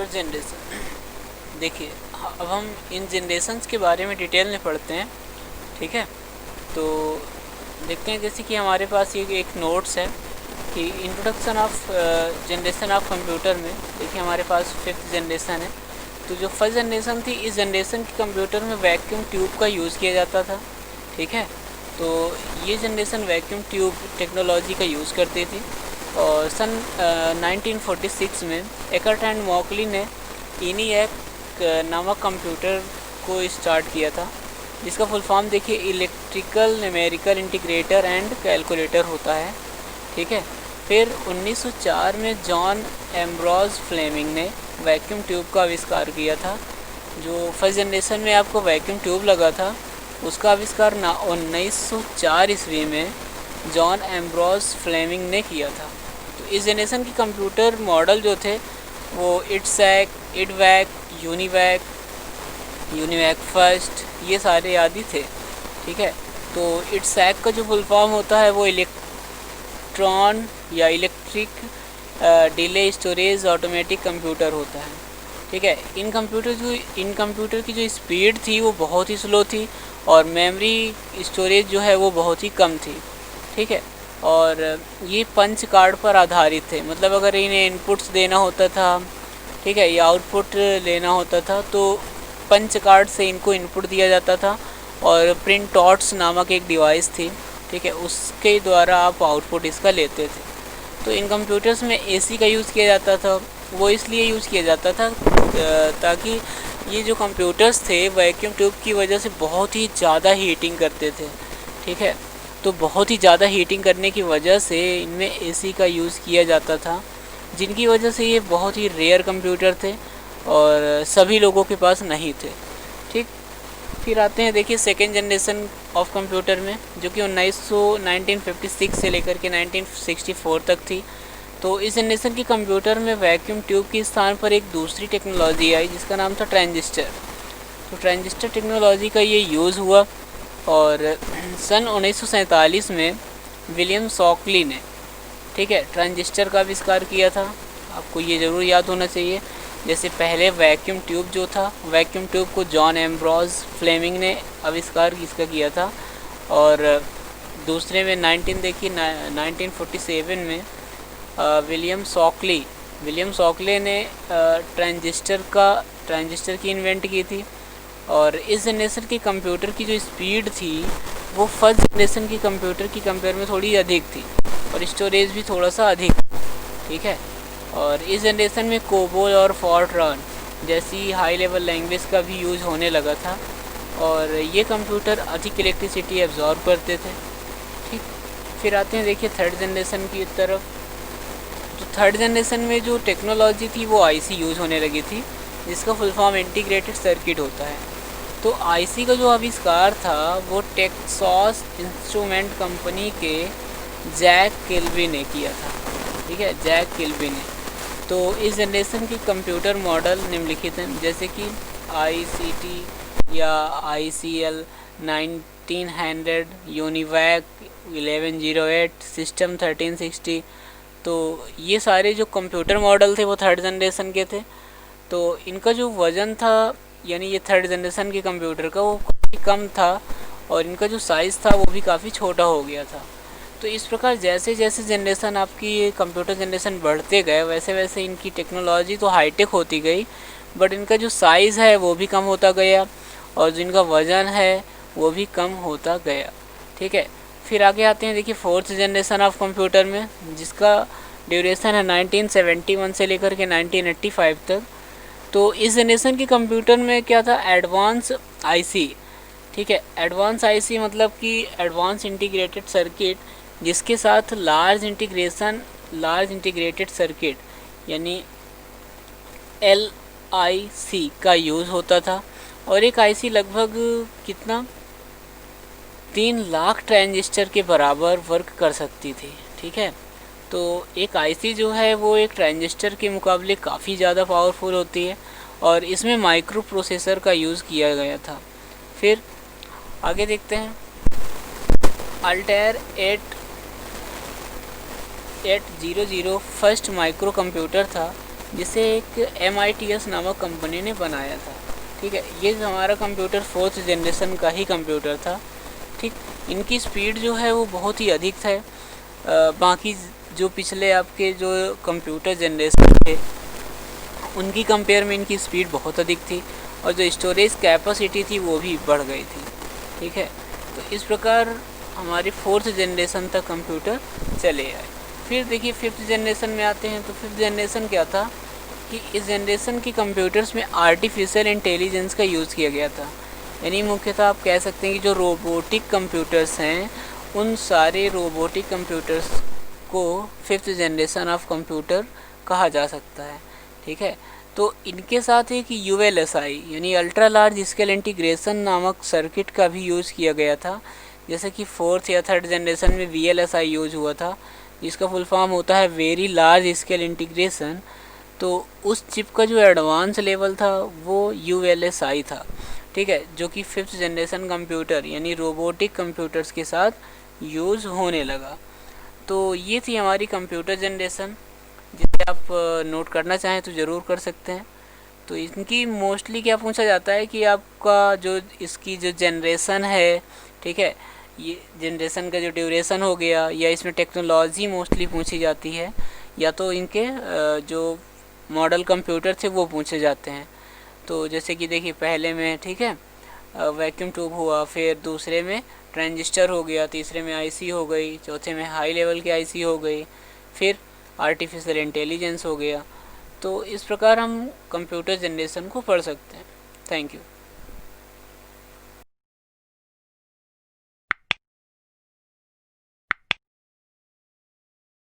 First generation. देखिए, अब हम इन जनरेशन्स के बारे में डिटेल में पढ़ते हैं, ठीक है। तो देखते हैं, जैसे कि हमारे पास ये एक नोट्स है कि introduction of generation of computer में देखिए हमारे पास 5th जनरेशन है। तो जो फर्स्ट जनरेशन थी, इस जनरेशन के कंप्यूटर में वैक्यूम ट्यूब का यूज़ किया जाता था, ठीक है। तो ये जनरेशन वैक्यूम ट्यूब टेक्नोलॉजी का यूज़ करती थी। और सन 1946 में एकर्ट एंड मॉकली ने ENIAC नामक कंप्यूटर को स्टार्ट किया था, जिसका फुल फॉर्म देखिए electrical numerical integrator and calculator होता है, ठीक है। फिर 1904 में जॉन एम्ब्रोज फ्लेमिंग ने वैक्यूम ट्यूब का आविष्कार किया था। जो फर्स्ट जनरेशन में आपको वैक्यूम ट्यूब लगा था, उसका आविष्कार 1904 ईस्वी में जॉन एम्ब्रोज फ्लेमिंग ने किया था। तो इस जनरेशन की कंप्यूटर मॉडल जो थे वो इडसैक, इडवैक, यूनिवैक फर्स्ट, ये सारे आदि थे, ठीक है। तो इडसैक का जो फुल फॉर्म होता है वो इलेक्ट्रॉन या electric delay storage automatic computer होता है, ठीक है। इन कंप्यूटर की जो स्पीड थी वो बहुत ही स्लो थी और मेमोरी स्टोरेज जो है वो बहुत ही कम थी, ठीक है। और ये पंच कार्ड पर आधारित थे, मतलब अगर इन्हें इनपुट्स देना होता था, ठीक है, या आउटपुट लेना होता था, तो पंच कार्ड से इनको इनपुट दिया जाता था और प्रिंट टॉट्स नामक एक डिवाइस थी, ठीक है, उसके द्वारा आप आउटपुट इसका लेते थे। तो इन कंप्यूटर्स में AC का यूज़ किया जाता था। वो इसलिए यूज़ किया जाता था ताकि ये जो कंप्यूटर्स थे वैक्यूम ट्यूब की वजह से बहुत ही ज़्यादा हीटिंग करते थे, ठीक है। तो बहुत ही ज़्यादा हीटिंग करने की वजह से इनमें AC का यूज़ किया जाता था, जिनकी वजह से ये बहुत ही रेयर कंप्यूटर थे और सभी लोगों के पास नहीं थे, ठीक। फिर आते हैं देखिए सेकेंड जनरेशन ऑफ कंप्यूटर में, जो कि 1956 से लेकर के 1964 तक थी। तो इस जनरेशन की कंप्यूटर में वैक्यूम ट्यूब के स्थान पर एक दूसरी टेक्नोलॉजी आई जिसका नाम था ट्रांजिस्टर। तो ट्रांजिस्टर टेक्नोलॉजी का ये यूज़ हुआ और सन 1947 में विलियम शॉकली ने, ठीक है, ट्रांजिस्टर का आविष्कार किया था। आपको ये ज़रूर याद होना चाहिए। जैसे पहले वैक्यूम ट्यूब जो था, वैक्यूम ट्यूब को जॉन एम्ब्रोज फ्लेमिंग ने आविष्कार इसका किया था और दूसरे में 1947 में विलियम शॉकली ने ट्रांजिस्टर की इन्वेंट की थी। और इस जनरेशन के कंप्यूटर की जो स्पीड थी वो फर्स्ट जनरेशन की कंप्यूटर की कंपेयर में थोड़ी अधिक थी और स्टोरेज भी थोड़ा सा अधिक, ठीक है। और इस जनरेशन में कोबोल और फॉर्ट्रान जैसी हाई लेवल लैंग्वेज का भी यूज़ होने लगा था और ये कंप्यूटर अधिक इलेक्ट्रिसिटी एब्जॉर्ब करते थे, ठीक। फिर आते हैं देखिए थर्ड जनरेशन की तरफ। तो थर्ड जनरेशन में जो टेक्नोलॉजी थी वो IC यूज़ होने लगी थी, जिसका फुल फॉर्म इंटीग्रेटेड सर्किट होता है। तो IC का जो आविष्कार था वो टेक्सास इंस्ट्रूमेंट कंपनी के जैक किल्बी ने किया था, ठीक है, जैक किल्बी ने। तो इस जनरेशन की कंप्यूटर मॉडल निम्नलिखित हैं, जैसे कि ICT या ICL 1900, यूनिवैक 1108, सिस्टम 1360। तो ये सारे जो कंप्यूटर मॉडल थे वो थर्ड जनरेशन के थे। तो इनका जो वज़न था, यानी ये थर्ड जनरेशन के कंप्यूटर का, वो काफ़ी कम था और इनका जो साइज़ था वो भी काफ़ी छोटा हो गया था। तो इस प्रकार जैसे जैसे जनरेशन आपकी ये कंप्यूटर जनरेशन बढ़ते गए वैसे वैसे इनकी टेक्नोलॉजी तो हाईटेक होती गई, बट इनका जो साइज़ है वो भी कम होता गया और जो इनका वज़न है वो भी कम होता गया, ठीक है। फिर आगे आते हैं देखिए फोर्थ जनरेशन ऑफ कंप्यूटर में, जिसका ड्यूरेशन है 1971 से लेकर के 1985 तक। तो इस जनरेशन के कंप्यूटर में क्या था, एडवांस IC, ठीक है। एडवांस IC मतलब कि एडवांस इंटीग्रेटेड सर्किट, जिसके साथ लार्ज इंटीग्रेटेड सर्किट यानी LIC का यूज़ होता था। और एक IC लगभग कितना 3 लाख ट्रांजिस्टर के बराबर वर्क कर सकती थी, ठीक है। तो एक IC जो है वो एक ट्रांजिस्टर के मुकाबले काफ़ी ज़्यादा पावरफुल होती है और इसमें माइक्रो प्रोसेसर का यूज़ किया गया था। फिर आगे देखते हैं, अल्टेयर 800 फर्स्ट माइक्रो कंप्यूटर था जिसे एक MITS नामक कंपनी ने बनाया था। ठीक है, ये जो हमारा कंप्यूटर 4th जनरेशन का ही कंप्यूटर था। ठीक, इनकी स्पीड जो है वो बहुत ही अधिक है। बाकी जो पिछले आपके जो कंप्यूटर जनरेशन थे उनकी कंपेयर में इनकी स्पीड बहुत अधिक थी, और जो स्टोरेज कैपेसिटी थी वो भी बढ़ गई थी। ठीक है, तो इस प्रकार हमारी 4th जनरेशन तक कंप्यूटर चले आए। फिर देखिए 5th जनरेशन में आते हैं। तो 5th जनरेशन क्या था कि इस जनरेशन की कंप्यूटर्स में आर्टिफिशियल इंटेलिजेंस का यूज़ किया गया था। यानी मुख्यतः आप कह सकते हैं कि जो रोबोटिक कंप्यूटर्स हैं उन सारे रोबोटिक कंप्यूटर्स को 5th जनरेशन ऑफ कंप्यूटर कहा जा सकता है। ठीक है, तो इनके साथ एक ULSI यानी अल्ट्रा लार्ज स्केल इंटीग्रेशन नामक सर्किट का भी यूज़ किया गया था। जैसे कि 4th या 3rd जनरेशन में VLSI यूज हुआ था, जिसका फुल फॉर्म होता है वेरी लार्ज स्केल इंटीग्रेशन। तो उस चिप का जो एडवांस लेवल था वो ULSI था। ठीक है, जो कि 5th जनरेशन कंप्यूटर यानी रोबोटिक कंप्यूटर्स के साथ यूज़ होने लगा। तो ये थी हमारी कंप्यूटर जनरेशन, जिसे आप नोट करना चाहें तो ज़रूर कर सकते हैं। तो इनकी मोस्टली क्या पूछा जाता है कि आपका जो इसकी जो जनरेशन है, ठीक है, ये जनरेशन का जो ड्यूरेशन हो गया, या इसमें टेक्नोलॉजी मोस्टली पूछी जाती है, या तो इनके जो मॉडल कंप्यूटर थे वो पूछे जाते हैं। तो जैसे कि देखिए पहले में, ठीक है, वैक्यूम ट्यूब हुआ, फिर दूसरे में ट्रांजिस्टर हो गया, तीसरे में IC हो गई, चौथे में हाई लेवल की IC हो गई, फिर आर्टिफिशियल इंटेलिजेंस हो गया। तो इस प्रकार हम कंप्यूटर जनरेशन को पढ़ सकते हैं। Thank you.